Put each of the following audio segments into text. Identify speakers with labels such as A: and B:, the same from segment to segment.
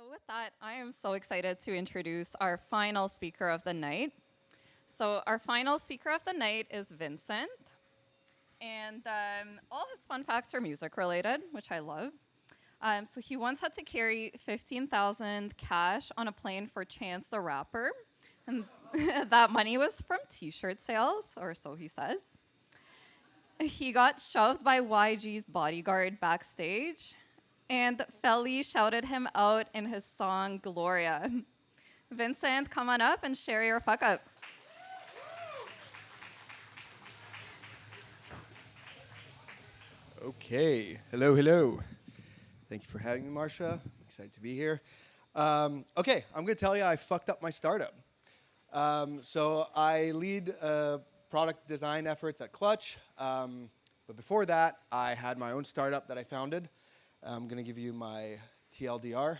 A: So with that, I am so excited to introduce our final speaker of the night. So our final speaker of the night is Vincent, and all his fun facts are music related, which I love. So he once had to carry 15,000 cash on a plane for Chance the Rapper, and that money was from T-shirt sales, or so he says. He got shoved by YG's bodyguard backstage, and Felly shouted him out in his song Gloria. Vincent, come on up and share your fuck up.
B: Okay. Hello, hello. Thank you for having me, Marsha. I'm excited to be here. Okay, I'm going to tell you I fucked up my startup. So I lead product design efforts at Clutch. But before that, I had my own startup that I founded. I'm going to give you my TLDR.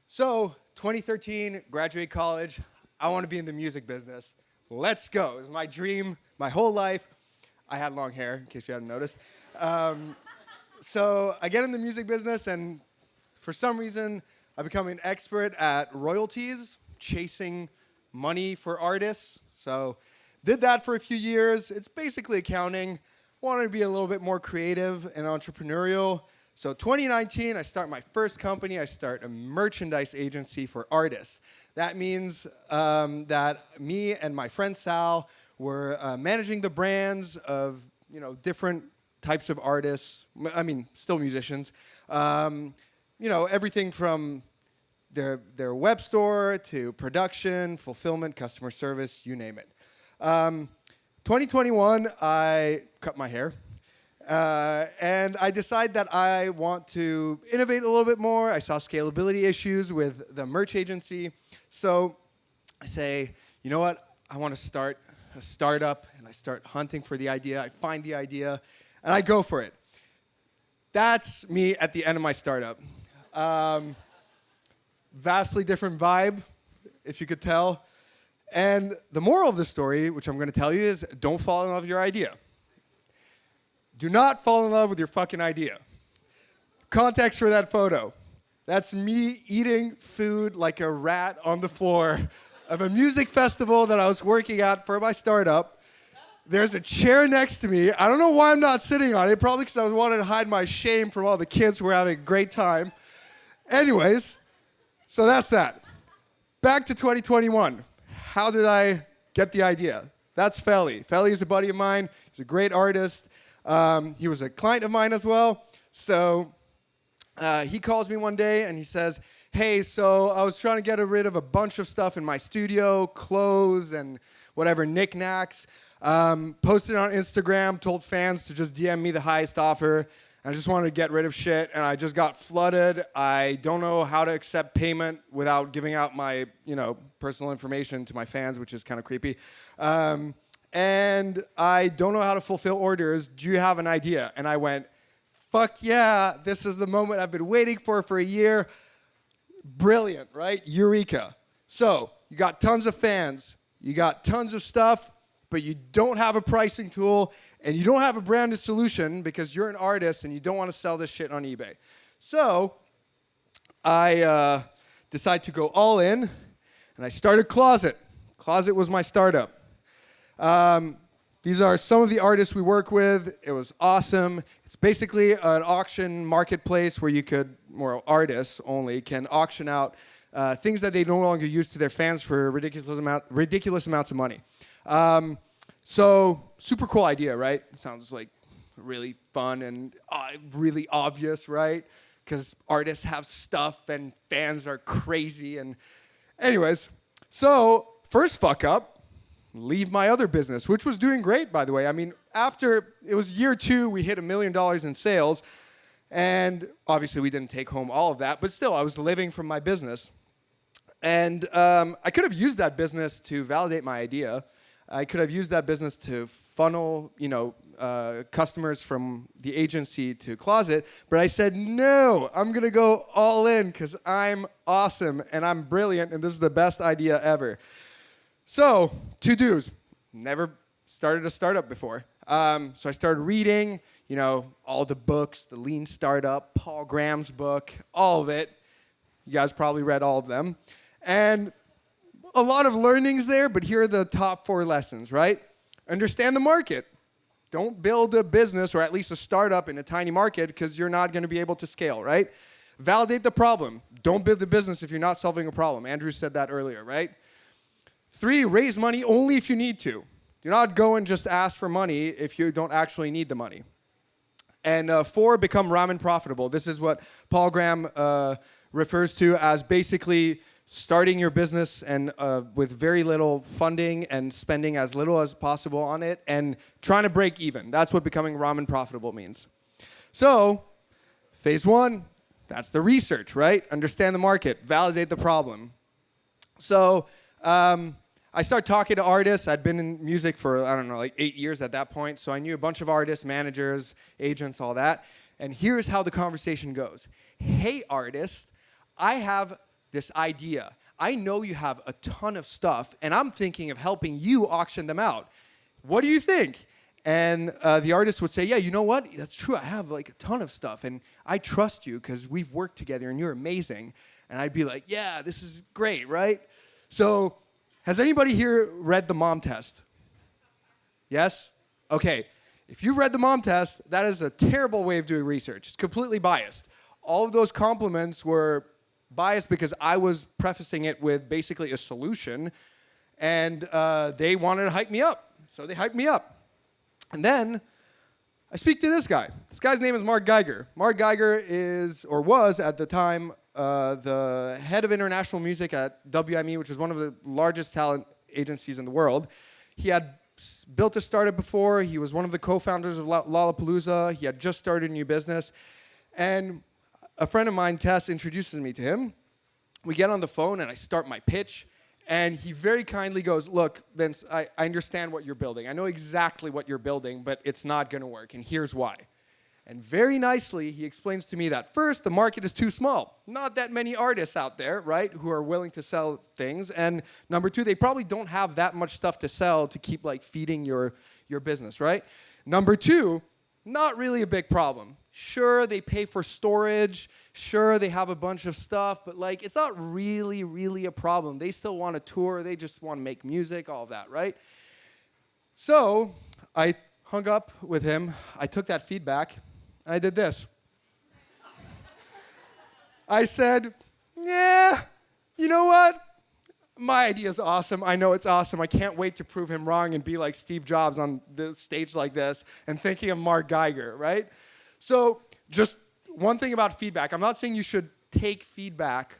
B: So 2013, graduate college. I want to be in the music business. Let's go. It was my dream my whole life. I had long hair, in case you hadn't noticed. So I get in the music business, and for some reason, I become an expert at royalties, chasing money for artists. So did that for a few years. It's basically accounting. Wanted to be a little bit more creative and entrepreneurial. So 2019, I start my first company. I start a merchandise agency for artists. That means that me and my friend Sal were managing the brands of different types of artists. I mean, still musicians. Everything from their web store to production, fulfillment, customer service, you name it. 2021, I cut my hair. And I decided that I want to innovate a little bit more. I saw scalability issues with the merch agency. So I say, you know what? I want to start a startup, and I start hunting for the idea. I find the idea, and I go for it. That's me at the end of my startup. Vastly different vibe, if you could tell. And the moral of the story, which I'm going to tell you, is don't fall in love with your idea. Do not fall in love with your fucking idea. Context for that photo. That's me eating food like a rat on the floor of a music festival that I was working at for my startup. There's a chair next to me. I don't know why I'm not sitting on it. Probably because I wanted to hide my shame from all the kids who were having a great time. Anyways, so that's that. Back to 2021. How did I get the idea? That's Felly. Felly is a buddy of mine. He's a great artist. He was a client of mine as well. So he calls me one day and he says, hey, so I was trying to get rid of a bunch of stuff in my studio, clothes and whatever knickknacks. Posted on Instagram, told fans to just DM me the highest offer. And I just wanted to get rid of shit, and I just got flooded. I don't know how to accept payment without giving out my, personal information to my fans, which is kind of creepy. And I don't know how to fulfill orders. Do you have an idea? And I went, fuck yeah, this is the moment I've been waiting for a year. Brilliant, right? Eureka. So you got tons of fans. You got tons of stuff, but you don't have a pricing tool, and you don't have a branded solution because you're an artist and you don't want to sell this shit on eBay. So I decided to go all in, and I started Closet. Closet was my startup. These are some of the artists we work with. It was awesome. It's basically an auction marketplace where artists only can auction out things that they no longer use to their fans for ridiculous amounts of money. So super cool idea, right? Sounds like really fun and really obvious, right? Because artists have stuff and fans are crazy. And anyways, so first fuck up, leave my other business, which was doing great, by the way. I mean, after it was year 2, we hit $1 million in sales. And obviously we didn't take home all of that, but still I was living from my business. And I could have used that business to validate my idea. I could have used that business to funnel, customers from the agency to Closet, but I said, no, I'm going to go all in because I'm awesome and I'm brilliant and this is the best idea ever. So, to-dos. Never started a startup before. So I started reading, all the books, the Lean Startup, Paul Graham's book, all of it. You guys probably read all of them. And a lot of learnings there, but here are the top 4 lessons, right? Understand the market. Don't build a business or at least a startup in a tiny market because you're not going to be able to scale, right? Validate the problem. Don't build a business if you're not solving a problem. Andrew said that earlier, right? 3, raise money only if you need to. Do not go and just ask for money if you don't actually need the money. And 4, become ramen profitable. This is what Paul Graham refers to as basically starting your business and with very little funding and spending as little as possible on it and trying to break even. That's what becoming ramen profitable means. So, phase 1, that's the research, right? Understand the market, validate the problem. So, I started talking to artists. I'd been in music for, I don't know, like 8 years at that point. So I knew a bunch of artists, managers, agents, all that. And here's how the conversation goes. Hey, artist, I have this idea. I know you have a ton of stuff, and I'm thinking of helping you auction them out. What do you think? And the artist would say, yeah, you know what? That's true. I have like a ton of stuff, and I trust you because we've worked together, and you're amazing. And I'd be like, yeah, this is great, right? So has anybody here read the mom test? Yes? Okay. If you read the mom test, that is a terrible way of doing research. It's completely biased. All of those compliments were biased because I was prefacing it with basically a solution, and they wanted to hype me up. So they hyped me up. And then I speak to this guy. This guy's name is Mark Geiger. Mark Geiger is, or was at the time, the head of international music at WME, which is one of the largest talent agencies in the world. He had built a startup before. He was one of the co-founders of Lollapalooza. He had just started a new business. And a friend of mine, Tess, introduces me to him. We get on the phone, and I start my pitch. And he very kindly goes, look, Vince, I understand what you're building. I know exactly what you're building, but it's not going to work, and here's why. And very nicely, he explains to me that first, the market is too small. Not that many artists out there, right, who are willing to sell things. And number 2, they probably don't have that much stuff to sell to keep like feeding your business, right? Number 2, not really a big problem. Sure, they pay for storage. Sure, they have a bunch of stuff, but like it's not really, really a problem. They still want to tour. They just want to make music, all of that, right? So I hung up with him. I took that feedback. I did this. I said, yeah, you know what? My idea is awesome. I know it's awesome. I can't wait to prove him wrong and be like Steve Jobs on the stage like this and thinking of Mark Geiger, right? So just one thing about feedback. I'm not saying you should take feedback,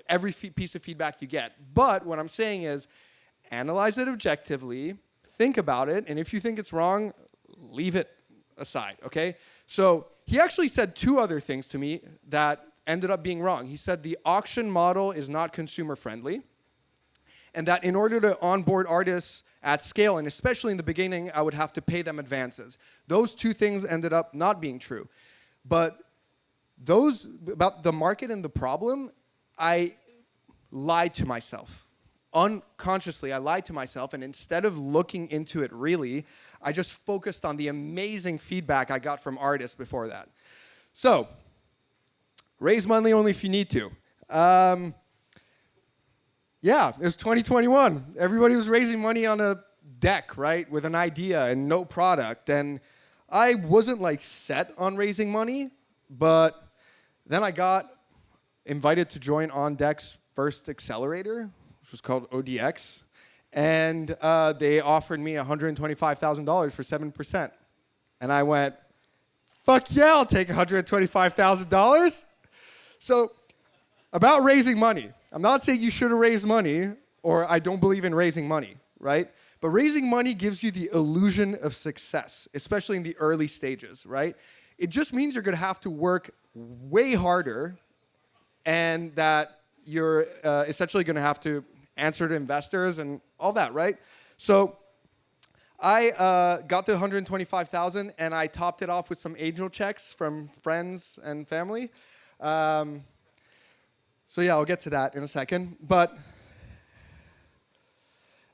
B: every piece of feedback you get. But what I'm saying is analyze it objectively, think about it, and if you think it's wrong, leave it aside, okay? So he actually said 2 other things to me that ended up being wrong. He said the auction model is not consumer friendly, and that in order to onboard artists at scale, and especially in the beginning, I would have to pay them advances. Those 2 things ended up not being true. But those, about the market and the problem, I lied to myself. Unconsciously, I lied to myself, and instead of looking into it really, I just focused on the amazing feedback I got from artists before that. So, raise money only if you need to. Yeah, it was 2021. Everybody was raising money on a deck, right, with an idea and no product. And I wasn't like set on raising money, but then I got invited to join On Deck's first accelerator, which was called ODX. And they offered me $125,000 for 7%. And I went, fuck yeah, I'll take $125,000. So about raising money. I'm not saying you shouldn't raise money, or I don't believe in raising money, right? But raising money gives you the illusion of success, especially in the early stages, right? It just means you're going to have to work way harder, and that you're essentially going to have to answer to investors and all that, right? So I got the $125,000, and I topped it off with some angel checks from friends and family. So yeah, I'll get to that in a second. But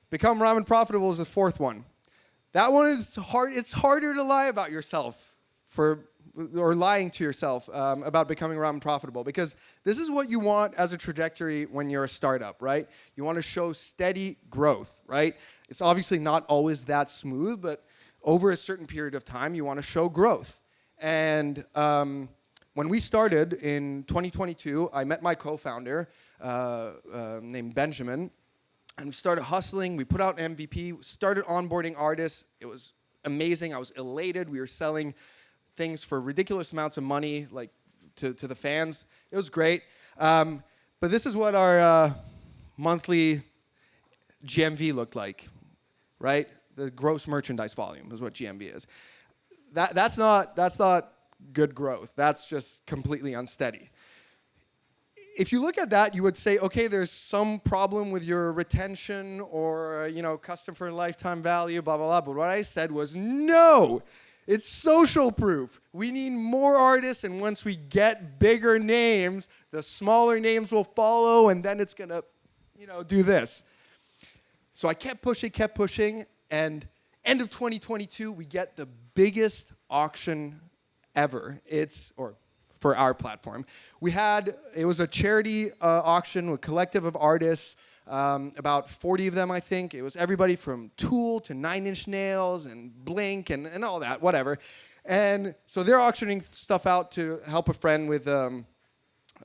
B: become ramen profitable is the 4th one. That one is hard. It's harder to lie about yourself for or lying to yourself about becoming ramen profitable, because this is what you want as a trajectory when you're a startup, right? You want to show steady growth, right? It's obviously not always that smooth, but over a certain period of time, you want to show growth. And when we started in 2022, I met my co-founder named Benjamin, and we started hustling. We put out an MVP, started onboarding artists. It was amazing. I was elated. We were selling things for ridiculous amounts of money, like to the fans. It was great. But this is what our monthly GMV looked like, right? The gross merchandise volume is what GMV is. That's not good growth. That's just completely unsteady. If you look at that, you would say, okay, there's some problem with your retention or, custom for lifetime value, blah, blah, blah. But what I said was, no, it's social proof. We need more artists, and once we get bigger names, the smaller names will follow, and then it's going to, do this. So I kept pushing, and end of 2022, we get the biggest auction ever. For our platform. It was a charity auction with a collective of artists, about 40 of them, I think. It was everybody from Tool to Nine Inch Nails and Blink and all that, whatever. And so they're auctioning stuff out to help a friend with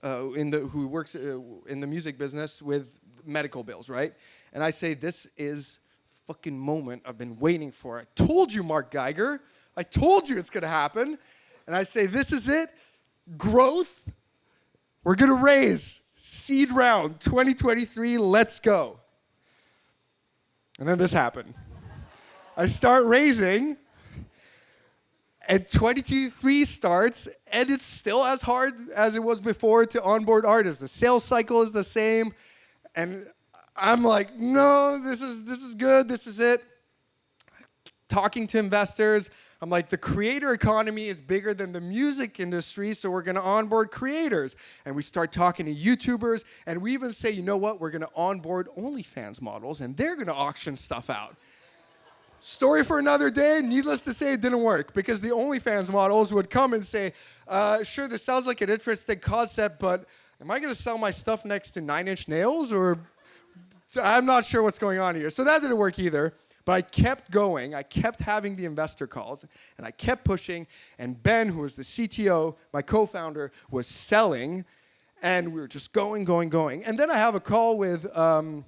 B: who works in the music business with medical bills, right? And I say, this is fucking moment I've been waiting for. I told you, Mark Geiger. I told you it's going to happen. And I say, this is it. Growth, we're going to raise seed round 2023, let's go. And then this happened. I start raising, and 2023 starts, and it's still as hard as it was before to onboard artists. The sales cycle is the same, and I'm like, no, this is good, this is it. Talking to investors, I'm like, the creator economy is bigger than the music industry, so we're going to onboard creators. And we start talking to YouTubers, and we even say, you know what, we're going to onboard OnlyFans models, and they're going to auction stuff out. Story for another day. Needless to say, it didn't work, because the OnlyFans models would come and say, sure, this sounds like an interesting concept, but am I going to sell my stuff next to Nine Inch Nails? Or I'm not sure what's going on here. So that didn't work either. But I kept going, I kept having the investor calls, and I kept pushing, and Ben, who was the CTO, my co-founder, was selling, and we were just going. And then I have a call with an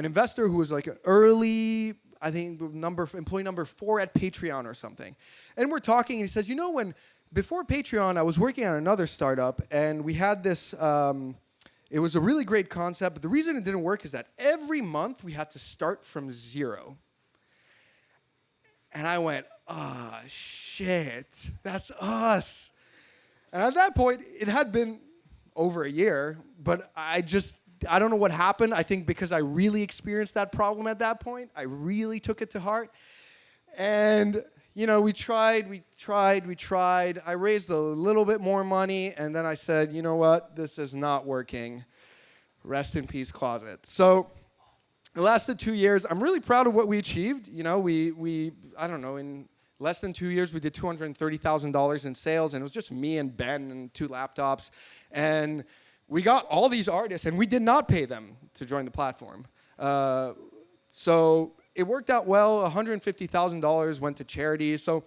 B: investor who was like an early, I think, employee number 4 at Patreon or something. And we're talking, and he says, before Patreon, I was working on another startup, and we had this... it was a really great concept, but the reason it didn't work is that every month we had to start from zero. And I went, shit, that's us. And at that point, it had been over a year, but I don't know what happened. I think because I really experienced that problem at that point, I really took it to heart. And we tried. I raised a little bit more money, and then I said, you know what? This is not working. Rest in peace, Closet. So it lasted 2 years. I'm really proud of what we achieved. I don't know, in less than 2 years, we did $230,000 in sales, and it was just me and Ben and 2 laptops. And we got all these artists, and we did not pay them to join the platform. So it worked out well. $150,000 went to charity. So,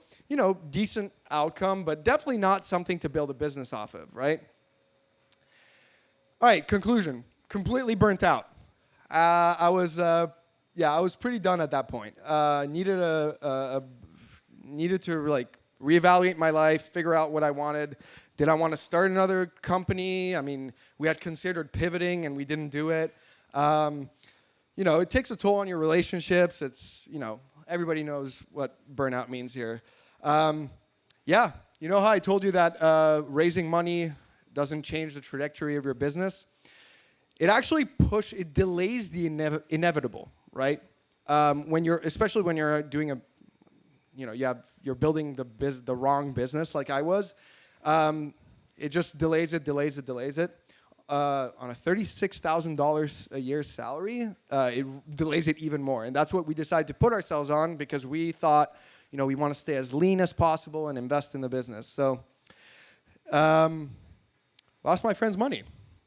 B: decent outcome, but definitely not something to build a business off of, right? All right, conclusion. Completely burnt out. I was pretty done at that point. Needed to reevaluate my life, figure out what I wanted. Did I want to start another company? I mean, we had considered pivoting, and we didn't do it. It takes a toll on your relationships. It's, everybody knows what burnout means here. You know how I told you that raising money doesn't change the trajectory of your business? It actually delays the inevitable, right? Especially when you're doing you're building the wrong business like I was. It just delays it. On a $36,000 a year salary, it delays it even more. And that's what we decided to put ourselves on, because we thought, we want to stay as lean as possible and invest in the business. So, lost my friend's money.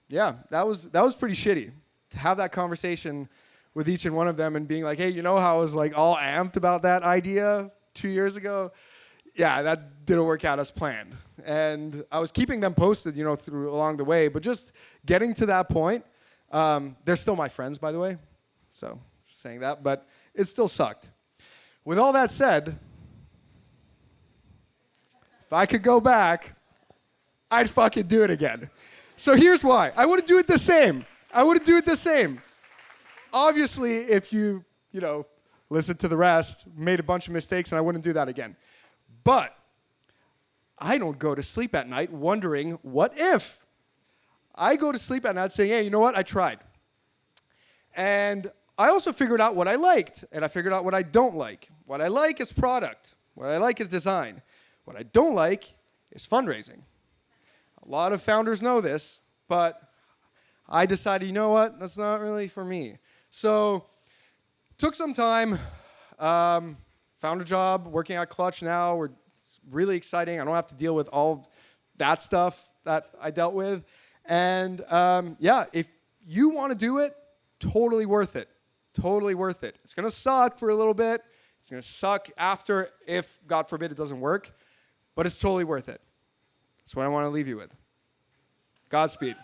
B: Yeah, that was pretty shitty to have that conversation with each and one of them and being like, hey, you know how I was like all amped about that idea 2 years ago? Yeah, that didn't work out as planned. And I was keeping them posted, through along the way, but just getting to that point, they're still my friends, by the way. So just saying that, but it still sucked. With all that said, if I could go back, I'd fucking do it again. So here's why. I wouldn't do it the same. Obviously, if you listen to the rest, made a bunch of mistakes, and I wouldn't do that again. But I don't go to sleep at night wondering, what if? I go to sleep at night saying, hey, you know what? I tried. And I also figured out what I liked, and I figured out what I don't like. What I like is product. What I like is design. What I don't like is fundraising. A lot of founders know this, but I decided, you know what? That's not really for me. So took some time, found a job working at Clutch now. We're really exciting. I don't have to deal with all that stuff that I dealt with. And if you want to do it, totally worth it. Totally worth it. It's going to suck for a little bit. It's going to suck after if, God forbid, it doesn't work. But it's totally worth it. That's what I want to leave you with. Godspeed.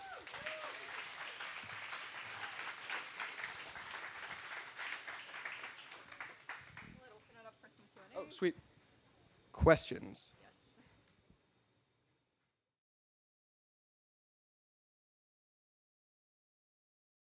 B: Oh, sweet. Questions.